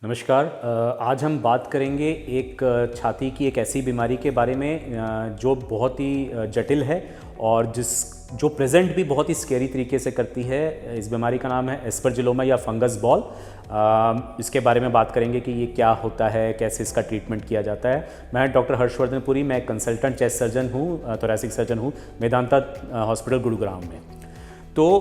नमस्कार। आज हम बात करेंगे एक छाती की एक ऐसी बीमारी के बारे में जो बहुत ही जटिल है और जो प्रेजेंट भी बहुत ही स्केरी तरीके से करती है। इस बीमारी का नाम है एस्परजिलोमा या फंगस बॉल। इसके बारे में बात करेंगे कि ये क्या होता है, कैसे इसका ट्रीटमेंट किया जाता है। मैं डॉक्टर हर्षवर्धन पुरी, मैं कंसल्टेंट चेस्ट सर्जन हूँ, थोरेसिक सर्जन हूँ मेदांता हॉस्पिटल गुरुग्राम में। तो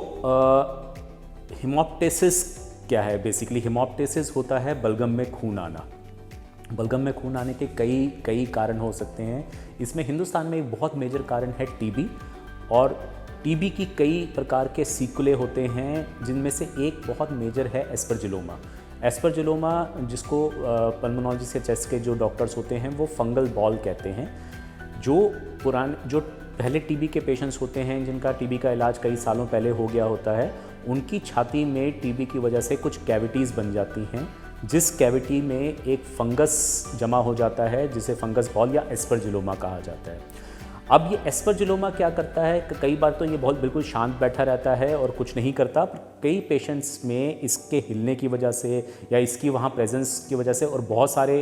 हिमोप्टेसिस क्या है? बेसिकली हिमोप्टेसिस होता है बलगम में खून आना। बलगम में खून आने के कई कारण हो सकते हैं। इसमें हिंदुस्तान में एक बहुत मेजर कारण है टीबी, और टीबी की कई प्रकार के सीक्वले होते हैं, जिनमें से एक बहुत मेजर है एस्परजिलोमा। एस्परजिलोमा जिसको पल्मोनोलॉजिस्ट या चेस्ट के जो डॉक्टर्स होते हैं वो फंगल बॉल कहते हैं। जो पहले टीबी के पेशेंट्स होते हैं, जिनका टीबी का इलाज कई सालों पहले हो गया होता है, उनकी छाती में टीबी की वजह से कुछ कैविटीज़ बन जाती हैं, जिस कैविटी में एक फंगस जमा हो जाता है जिसे फंगस बॉल या एस्परजिलोमा कहा जाता है। अब ये एस्परजिलोमा क्या करता है? कई बार तो ये बहुत बिल्कुल शांत बैठा रहता है और कुछ नहीं करता, पर कई पेशेंट्स में इसके हिलने की वजह से या इसकी वहाँ प्रेजेंस की वजह से और बहुत सारे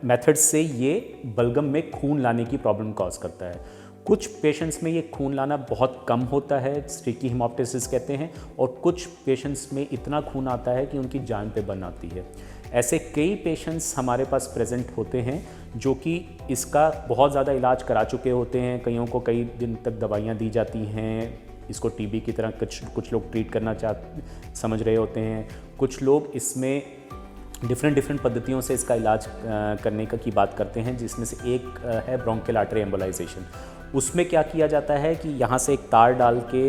मेथड्स से ये बलगम में खून लाने की प्रॉब्लम कॉज करता है। कुछ पेशेंट्स में ये खून लाना बहुत कम होता है, स्ट्रिकी हिमोप्टेसिस कहते हैं, और कुछ पेशेंट्स में इतना खून आता है कि उनकी जान पे बन आती है। ऐसे कई पेशेंट्स हमारे पास प्रेजेंट होते हैं जो कि इसका बहुत ज़्यादा इलाज करा चुके होते हैं। कईयों को कई दिन तक दवाइयाँ दी जाती हैं, इसको टीबी की तरह कुछ लोग ट्रीट करना समझ रहे होते हैं। कुछ लोग इसमें डिफरेंट पद्धतियों से इसका इलाज करने की बात करते हैं, जिसमें से एक है ब्रोंकियल आर्टरी एम्बोलाइजेशन। उसमें क्या किया जाता है कि यहाँ से एक तार डाल के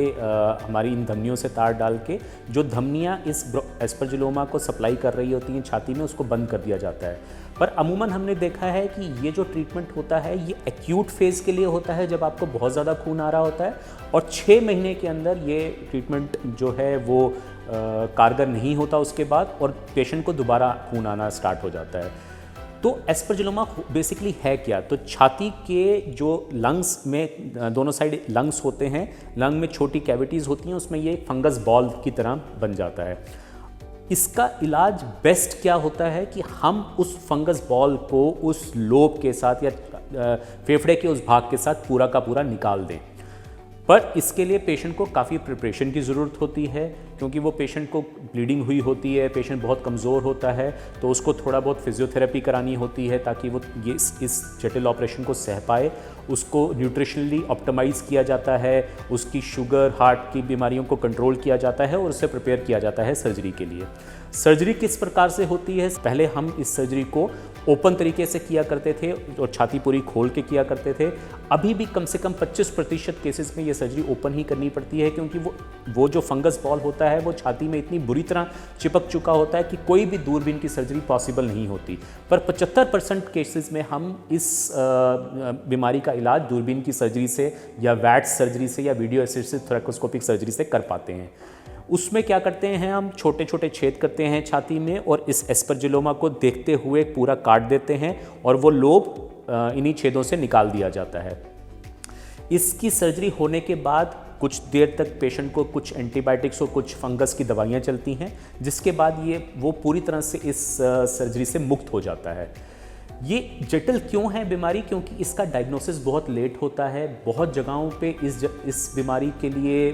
हमारी इन धमनियों से तार डाल के जो धमनियाँ इस एस्परजिलोमा को सप्लाई कर रही होती हैं छाती में, उसको बंद कर दिया जाता है। पर अमूमन हमने देखा है कि ये जो ट्रीटमेंट होता है ये एक्यूट फेज़ के लिए होता है, जब आपको बहुत ज़्यादा खून आ रहा होता है, और 6 महीने के अंदर ये ट्रीटमेंट जो है वो कारगर नहीं होता उसके बाद, और पेशेंट को दोबारा खून आना स्टार्ट हो जाता है। तो एस्परजिलोमा बेसिकली है क्या? तो छाती के जो लंग्स में दोनों साइड लंग्स होते हैं, लंग में छोटी कैविटीज़ होती हैं, उसमें ये फंगस बॉल की तरह बन जाता है। इसका इलाज बेस्ट क्या होता है कि हम उस फंगस बॉल को उस लोब के साथ या फेफड़े के उस भाग के साथ पूरा का पूरा निकाल दें। पर इसके लिए पेशेंट को काफ़ी प्रिपरेशन की ज़रूरत होती है, क्योंकि वो पेशेंट को ब्लीडिंग हुई होती है, पेशेंट बहुत कमज़ोर होता है, तो उसको थोड़ा बहुत फिजियोथेरेपी करानी होती है ताकि वो ये इस जटिल ऑपरेशन को सह पाए। उसको न्यूट्रिशनली ऑप्टिमाइज़ किया जाता है, उसकी शुगर, हार्ट की बीमारियों को कंट्रोल किया जाता है, और उससे प्रिपेयर किया जाता है सर्जरी के लिए। सर्जरी किस प्रकार से होती है? पहले हम इस सर्जरी को ओपन तरीके से किया करते थे और छाती पूरी खोल के किया करते थे। अभी भी कम से कम 25% केसेस में ये सर्जरी ओपन ही करनी पड़ती है, क्योंकि वो जो फंगस बॉल होता है वो छाती में इतनी बुरी तरह चिपक चुका होता है कि कोई भी दूरबीन की सर्जरी पॉसिबल नहीं होती। पर 75% केसेस में हम इस बीमारी का इलाज दूरबीन की सर्जरी से या वैट्स सर्जरी से या वीडियो असिस्टेड थोरैकोस्कोपिक सर्जरी से कर पाते हैं। उसमें क्या करते हैं, हम छोटे छोटे छेद करते हैं छाती में, और इस एस्परजिलोमा को देखते हुए पूरा काट देते हैं, और वो लोब इन्हीं छेदों से निकाल दिया जाता है। इसकी सर्जरी होने के बाद कुछ देर तक पेशेंट को कुछ एंटीबायोटिक्स और कुछ फंगस की दवाइयाँ चलती हैं, जिसके बाद वो पूरी तरह से इस सर्जरी से मुक्त हो जाता है। ये जटिल क्यों है बीमारी? क्योंकि इसका डायग्नोसिस बहुत लेट होता है। बहुत जगहों पे इस बीमारी के लिए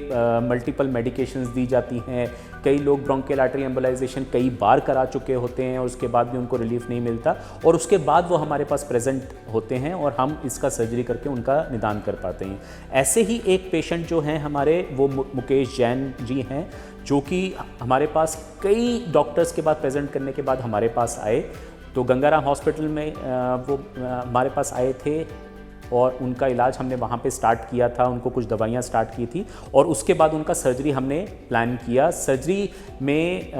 मल्टीपल मेडिकेशंस दी जाती हैं। कई लोग ब्रोंकियल आर्टरी एम्बोलाइजेशन कई बार करा चुके होते हैं और उसके बाद भी उनको रिलीफ नहीं मिलता, और उसके बाद वो हमारे पास प्रेजेंट होते हैं और हम इसका सर्जरी करके उनका निदान कर पाते हैं। ऐसे ही एक पेशेंट जो हैं हमारे, वो मुकेश जैन जी हैं, जो कि हमारे पास कई डॉक्टर्स के बाद प्रेजेंट करने के बाद हमारे पास आए। तो गंगाराम हॉस्पिटल में वो हमारे पास आए थे और उनका इलाज हमने वहाँ पे स्टार्ट किया था, उनको कुछ दवाइयाँ स्टार्ट की थी, और उसके बाद उनका सर्जरी हमने प्लान किया। सर्जरी में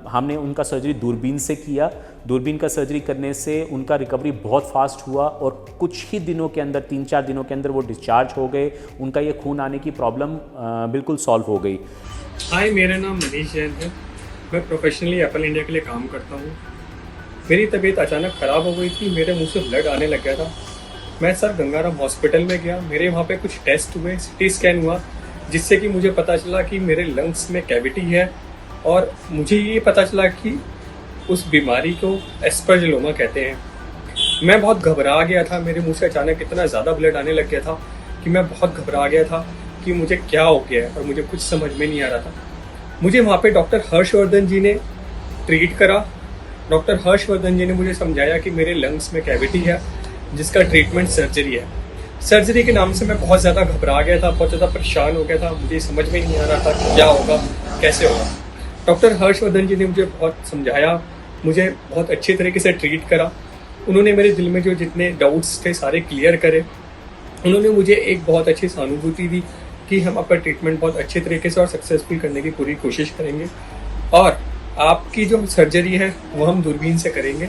हमने उनका सर्जरी दूरबीन से किया। दूरबीन का सर्जरी करने से उनका रिकवरी बहुत फास्ट हुआ, और कुछ ही दिनों के अंदर, 3-4 दिनों के अंदर वो डिस्चार्ज हो गए। उनका ये खून आने की प्रॉब्लम बिल्कुल सॉल्व हो गई। हाय, मेरा नाम मनीष जैन है। मैं प्रोफेशनली एप्पल इंडिया के लिए काम करता हूँ। मेरी तबीयत अचानक ख़राब हो गई थी, मेरे मुंह से ब्लड आने लग गया था। मैं सर गंगाराम हॉस्पिटल में गया, मेरे वहाँ पे कुछ टेस्ट हुए, सिटी स्कैन हुआ, जिससे कि मुझे पता चला कि मेरे लंग्स में कैविटी है, और मुझे ये पता चला कि उस बीमारी को एस्परजिलोमा कहते हैं। मैं बहुत घबरा गया था, मेरे मुंह से अचानक इतना ज़्यादा ब्लड आने लग गया था कि मैं बहुत घबरा गया था कि मुझे क्या हो गया है और मुझे कुछ समझ में नहीं आ रहा था। मुझे वहाँ पे डॉक्टर हर्षवर्धन जी ने ट्रीट करा। डॉक्टर हर्षवर्धन जी ने मुझे समझाया कि मेरे लंग्स में कैविटी है जिसका ट्रीटमेंट सर्जरी है। सर्जरी के नाम से मैं बहुत ज़्यादा घबरा गया था, बहुत ज़्यादा परेशान हो गया था, मुझे समझ में नहीं आ रहा था कि क्या होगा, कैसे होगा। डॉक्टर हर्षवर्धन जी ने मुझे बहुत समझाया, मुझे बहुत अच्छे तरीके से ट्रीट करा। उन्होंने मेरे दिल में जो जितने डाउट्स थे सारे क्लियर करे। उन्होंने मुझे एक बहुत अच्छी सहानुभूति दी कि हम आपका ट्रीटमेंट बहुत अच्छे तरीके से और सक्सेसफुल करने की पूरी कोशिश करेंगे और आपकी जो सर्जरी है वो हम दूरबीन से करेंगे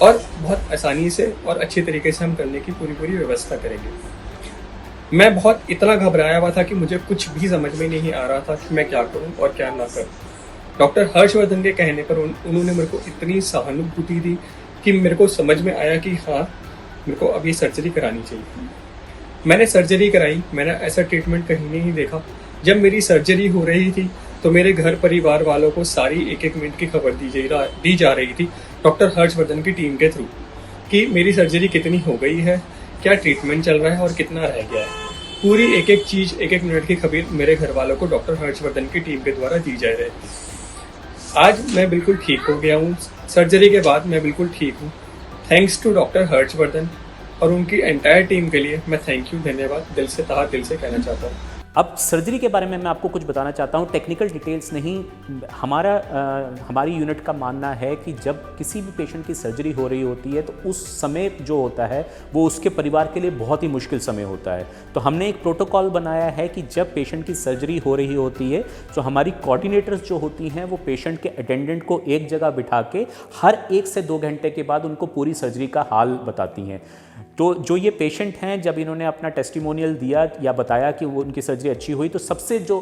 और बहुत आसानी से और अच्छे तरीके से हम करने की पूरी व्यवस्था करेंगे। मैं बहुत इतना घबराया हुआ था कि मुझे कुछ भी समझ में नहीं आ रहा था कि मैं क्या करूं और क्या ना करूं। डॉक्टर हर्षवर्धन के कहने पर उन्होंने मेरे को इतनी सहानुभूति दी कि मेरे को समझ में आया कि हाँ, मेरे को अब ये सर्जरी करानी चाहिए। मैंने सर्जरी कराई, मैंने ऐसा ट्रीटमेंट कहीं नहीं देखा। जब मेरी सर्जरी हो रही थी तो मेरे घर परिवार वालों को सारी एक मिनट की खबर दी जा रही थी डॉक्टर हर्षवर्धन की टीम के थ्रू कि मेरी सर्जरी कितनी हो गई है, क्या ट्रीटमेंट चल रहा है और कितना रह गया है। पूरी एक चीज़ एक मिनट की खबर मेरे घर वालों को डॉक्टर हर्षवर्धन की टीम के द्वारा दी जा रही है। आज मैं बिल्कुल ठीक हो गया हूँ। सर्जरी के बाद मैं बिल्कुल ठीक हूँ। थैंक्स टू डॉक्टर हर्षवर्धन और उनकी एंटायर टीम के लिए मैं थैंक यू, धन्यवाद दिल से कहना चाहता हूँ। अब सर्जरी के बारे में मैं आपको कुछ बताना चाहता हूँ, टेक्निकल डिटेल्स नहीं। हमारी यूनिट का मानना है कि जब किसी भी पेशेंट की सर्जरी हो रही होती है तो उस समय जो होता है वो उसके परिवार के लिए बहुत ही मुश्किल समय होता है। तो हमने एक प्रोटोकॉल बनाया है कि जब पेशेंट की सर्जरी हो रही होती है तो हमारी कोऑर्डिनेटर्स जो होती हैं वो पेशेंट के अटेंडेंट को एक जगह बिठा के हर 1 से 2 घंटे के बाद उनको पूरी सर्जरी का हाल बताती हैं। तो जो ये पेशेंट हैं, जब इन्होंने अपना टेस्टिमोनियल दिया या बताया कि वो उनकी सर्जरी अच्छी हुई, तो सबसे जो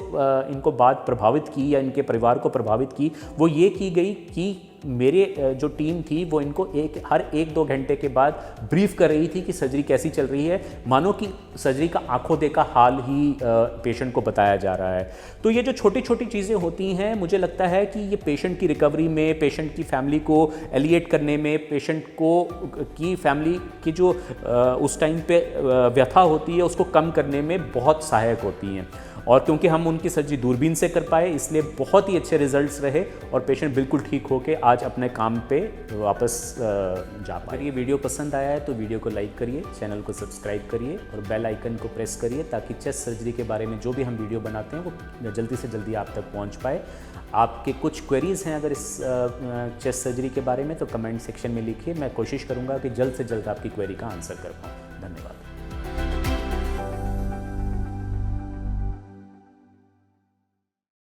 इनको बात प्रभावित की या इनके परिवार को प्रभावित की वो ये की गई कि मेरे जो टीम थी वो इनको हर 1-2 घंटे के बाद ब्रीफ कर रही थी कि सर्जरी कैसी चल रही है, मानो कि सर्जरी का आंखों देखा हाल ही पेशेंट को बताया जा रहा है। तो ये जो छोटी छोटी चीज़ें होती हैं, मुझे लगता है कि ये पेशेंट की रिकवरी में, पेशेंट की फैमिली को एलिएट करने में, पेशेंट को की फैमिली की जो उस टाइम पे व्यथा होती है उसको कम करने में बहुत सहायक होती हैं। और क्योंकि हम उनकी सर्जरी दूरबीन से कर पाए इसलिए बहुत ही अच्छे रिजल्ट्स रहे और पेशेंट बिल्कुल ठीक होके आज अपने काम पे वापस जा पाए। अगर ये वीडियो पसंद आया है तो वीडियो को लाइक करिए, चैनल को सब्सक्राइब करिए और बेल आइकन को प्रेस करिए ताकि चेस्ट सर्जरी के बारे में जो भी हम वीडियो बनाते हैं वो जल्दी से जल्दी आप तक पहुँच पाए। आपके कुछ क्वेरीज़ हैं अगर इस चेस्ट सर्जरी के बारे में तो कमेंट सेक्शन में लिखिए, मैं कोशिश करूँगा कि जल्द से जल्द आपकी क्वेरी का आंसर कर पाऊँ। धन्यवाद।